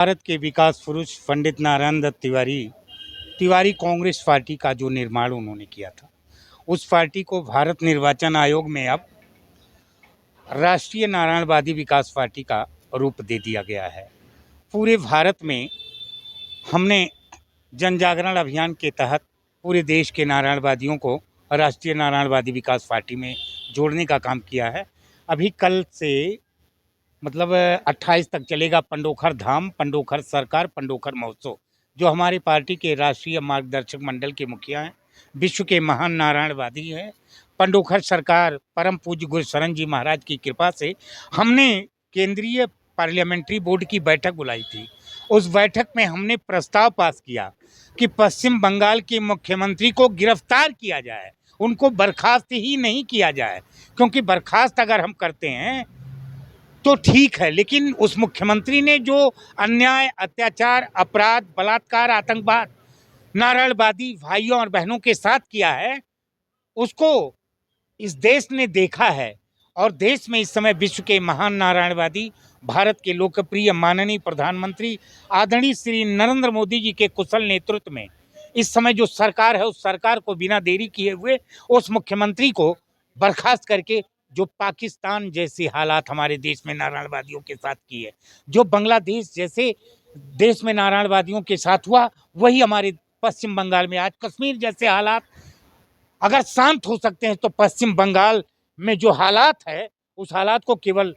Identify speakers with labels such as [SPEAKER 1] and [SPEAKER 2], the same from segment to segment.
[SPEAKER 1] भारत के विकास पुरुष पंडित नारायण दत्त तिवारी तिवारी कांग्रेस पार्टी का जो निर्माण उन्होंने किया था, उस पार्टी को भारत निर्वाचन आयोग में अब राष्ट्रीय नारायणवादी विकास पार्टी का रूप दे दिया गया है। पूरे भारत में हमने जन जागरण अभियान के तहत पूरे देश के नारायणवादियों को राष्ट्रीय नारायणवादी विकास पार्टी में जोड़ने का काम किया है। अभी कल से 28 तक चलेगा पंडोखर धाम, पंडोखर सरकार, पंडोखर महोत्सव। जो हमारे पार्टी के राष्ट्रीय मार्गदर्शक मंडल के मुखिया हैं, विश्व के महान नारायणवादी हैं, पंडोखर सरकार परम पूज्य गुरुशरण जी महाराज की कृपा से हमने केंद्रीय पार्लियामेंट्री बोर्ड की बैठक बुलाई थी। उस बैठक में हमने प्रस्ताव पास किया कि पश्चिम बंगाल के मुख्यमंत्री को गिरफ्तार किया जाए, उनको बर्खास्त ही नहीं किया जाए, क्योंकि बर्खास्त अगर हम करते हैं तो ठीक है, लेकिन उस मुख्यमंत्री ने जो अन्याय, अत्याचार, अपराध, बलात्कार, आतंकवाद नारायणवादी भाइयों और बहनों के साथ किया है, उसको इस देश ने देखा है। और देश में इस समय विश्व के महान नारायणवादी, भारत के लोकप्रिय माननीय प्रधानमंत्री आदरणीय श्री नरेंद्र मोदी जी के कुशल नेतृत्व में इस समय जो सरकार है, उस सरकार को बिना देरी किए हुए उस मुख्यमंत्री को बर्खास्त करके, जो पाकिस्तान जैसे हालात हमारे देश में नारायणवादियों के साथ की है, जो बांग्लादेश जैसे देश में नारायणवादियों के साथ हुआ, वही हमारे पश्चिम बंगाल में आज कश्मीर जैसे हालात अगर शांत हो सकते हैं, तो पश्चिम बंगाल में जो हालात है, उस हालात को केवल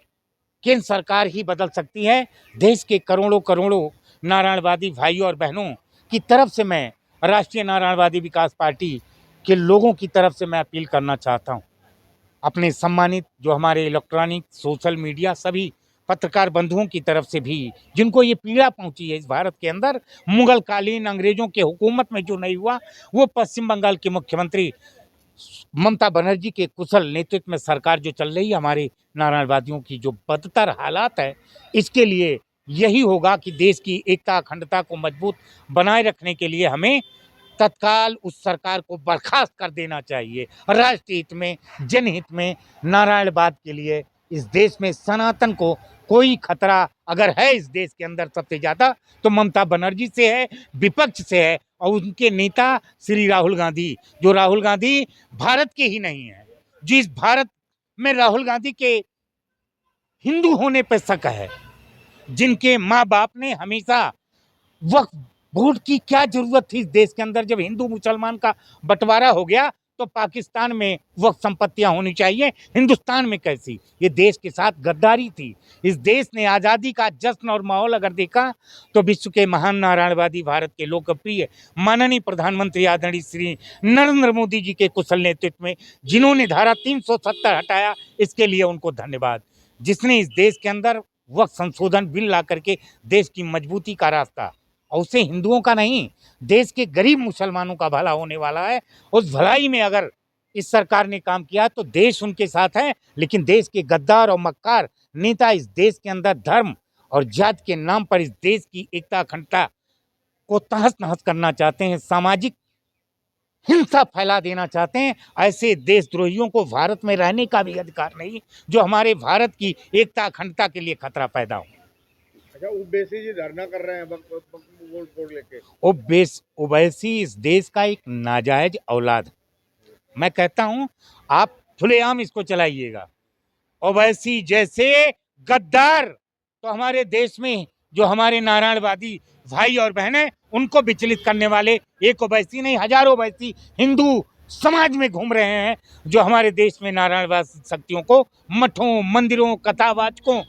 [SPEAKER 1] केंद्र सरकार ही बदल सकती है। देश के करोड़ों करोड़ों नारायणवादी भाइयों और बहनों की तरफ से मैं राष्ट्रीय नारायणवादी विकास पार्टी के लोगों की तरफ से मैं अपील करना चाहता हूं, अपने सम्मानित जो हमारे इलेक्ट्रॉनिक सोशल मीडिया सभी पत्रकार बंधुओं की तरफ से भी, जिनको ये पीड़ा पहुंची है इस भारत के अंदर, मुगल कालीन अंग्रेजों के हुकूमत में जो नहीं हुआ, वो पश्चिम बंगाल के मुख्यमंत्री ममता बनर्जी के कुशल नेतृत्व में सरकार जो चल रही है, हमारे नारायणवादियों की जो बदतर हालात है, इसके लिए यही होगा कि देश की एकता अखंडता को मजबूत बनाए रखने के लिए हमें तत्काल उस सरकार को बर्खास्त कर देना चाहिए। राष्ट्र हित में, जनहित में, नारायणवाद के लिए इस देश में सनातन को कोई खतरा अगर है इस देश के अंदर सबसे ज्यादा, तो ममता बनर्जी से है, विपक्ष से है, और उनके नेता श्री राहुल गांधी, जो राहुल गांधी भारत के ही नहीं है, जिस भारत में राहुल गांधी के हिंदू होने पर शक है, जिनके माँ बाप ने हमेशा वक्फ बोर्ड की क्या जरूरत थी इस देश के अंदर, जब हिंदू मुसलमान का बंटवारा हो गया तो पाकिस्तान में वक्फ संपत्तियां होनी चाहिए, हिंदुस्तान में कैसी? ये देश के साथ गद्दारी थी। इस देश ने आज़ादी का जश्न और माहौल अगर देखा तो विश्व के महान नारायणवादी, भारत के लोकप्रिय माननीय प्रधानमंत्री आदरणीय श्री नरेंद्र मोदी जी के कुशल नेतृत्व में, जिन्होंने धारा 370 हटाया, इसके लिए उनको धन्यवाद। जिसने इस देश के अंदर वक्फ संशोधन बिल ला करके देश की मजबूती का रास्ता, और उसे हिंदुओं का नहीं, देश के गरीब मुसलमानों का भला होने वाला है, उस भलाई में अगर इस सरकार ने काम किया तो देश उनके साथ है। लेकिन देश के गद्दार और मक्कार नेता इस देश के अंदर धर्म और जाति के नाम पर इस देश की एकता अखंडता को तहस नहस करना चाहते हैं, सामाजिक हिंसा फैला देना चाहते हैं। ऐसे देशद्रोहियों को भारत में रहने का भी अधिकार नहीं, जो हमारे भारत की एकता अखंडता के लिए खतरा पैदा हो।
[SPEAKER 2] अच्छा, ओवैसी जी धरना कर रहे हैं वोट फोड़ लेके।
[SPEAKER 1] ओवैसी इस देश का एक नाजायज औलाद, मैं कहता हूं आप खुलेआम इसको चलाइएगा। ओवैसी जैसे गद्दार तो हमारे देश में जो हमारे नारायणवादी भाई और बहनें, उनको विचलित करने वाले एक ओवैसी नहीं, हजारों ओवैसी हिंदू समाज में घूम रहे हैं, जो हमारे देश में नारायणवादी शक्तियों को, मठों, मंदिरों, कथावाचकों,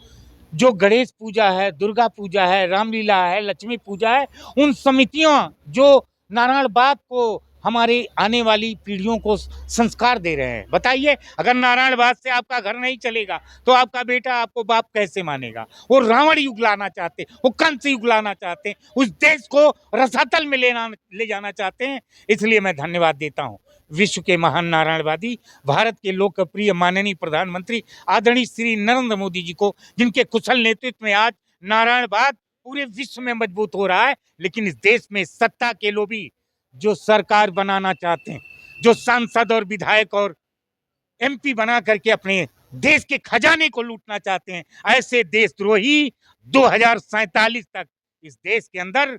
[SPEAKER 1] जो गणेश पूजा है, दुर्गा पूजा है, रामलीला है, लक्ष्मी पूजा है, उन समितियों जो नारायणवाद को हमारे आने वाली पीढ़ियों को संस्कार दे रहे हैं। बताइए, अगर नारायणवाद से आपका घर नहीं चलेगा तो आपका बेटा आपको बाप कैसे मानेगा? वो रावण युग लाना चाहते, वो कंस युग लाना चाहते हैं, उस देश को रसातल में ले जाना चाहते हैं। इसलिए मैं धन्यवाद देता हूँ विश्व के महान नारायणवादी, भारत के लोकप्रिय माननीय प्रधानमंत्री आदरणीय श्री नरेंद्र मोदी जी को, जिनके कुशल नेतृत्व में आज नारायणवाद पूरे विश्व में मजबूत हो रहा है। लेकिन इस देश में सत्ता के लोभी जो सरकार बनाना चाहते हैं, जो सांसद और विधायक और एमपी बना करके अपने देश के खजाने को लूटना चाहते हैं, ऐसे देशद्रोही 2047 तक इस देश के अंदर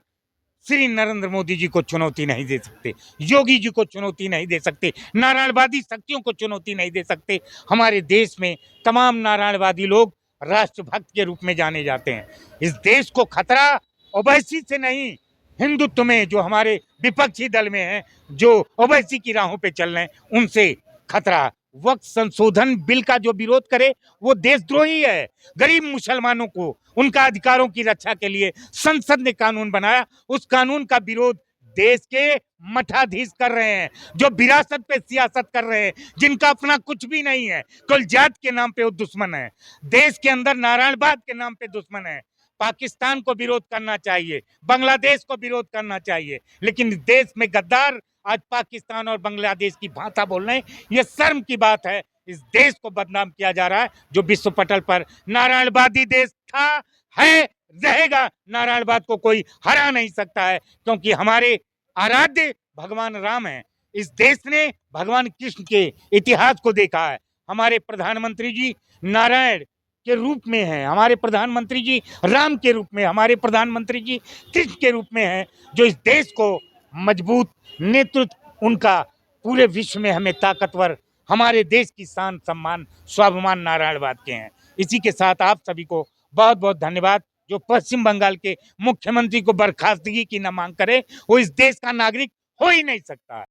[SPEAKER 1] श्री नरेंद्र मोदी जी को चुनौती नहीं दे सकते, योगी जी को चुनौती नहीं दे सकते, नारायणवादी शक्तियों को चुनौती नहीं दे सकते। हमारे देश में तमाम नारायणवादी लोग राष्ट्रभक्त के रूप में जाने जाते हैं। इस देश को खतरा ओवैसी से नहीं, हिंदुत्व में जो हमारे विपक्षी दल में हैं, जो ओवैसी की राहों पे चल रहे हैं, उनसे खतरा। वक्त संशोधन बिल का जो विरोध करे वो देशद्रोही है। गरीब मुसलमानों को उनका अधिकारों की रक्षा के लिए संसद ने कानून बनाया, उस कानून का विरोध देश के मठाधीश कर रहे हैं, जो विरासत पे सियासत कर रहे हैं, जिनका अपना कुछ भी नहीं है, कुल जात के नाम पे वो दुश्मन है, देश के अंदर नारायणवाद के नाम पे दुश्मन है। पाकिस्तान को विरोध करना चाहिए, बांग्लादेश को विरोध करना चाहिए, लेकिन देश में गद्दार आज पाकिस्तान और बांग्लादेश की भाषा बोल रहे हैं। ये शर्म की बात है। इस देश को बदनाम किया जा रहा है, जो विश्व पटल पर नारायणवादी देश था, है, रहेगा। नारायणवाद को कोई हरा नहीं सकता है, क्योंकि हमारे आराध्य भगवान राम हैं। इस देश ने भगवान कृष्ण के इतिहास को देखा है। हमारे प्रधानमंत्री जी नारायण के रूप में हैं, हमारे प्रधानमंत्री जी राम के रूप में, हमारे प्रधानमंत्री जी कृष्ण के रूप में हैं, जो इस देश को मजबूत नेतृत्व उनका पूरे विश्व में हमें ताकतवर, हमारे देश की शान सम्मान स्वाभिमान नारायणवाद के हैं। इसी के साथ आप सभी को बहुत बहुत धन्यवाद। जो पश्चिम बंगाल के मुख्यमंत्री को बर्खास्तगी की न मांग करे, वो इस देश का नागरिक हो ही नहीं सकता है।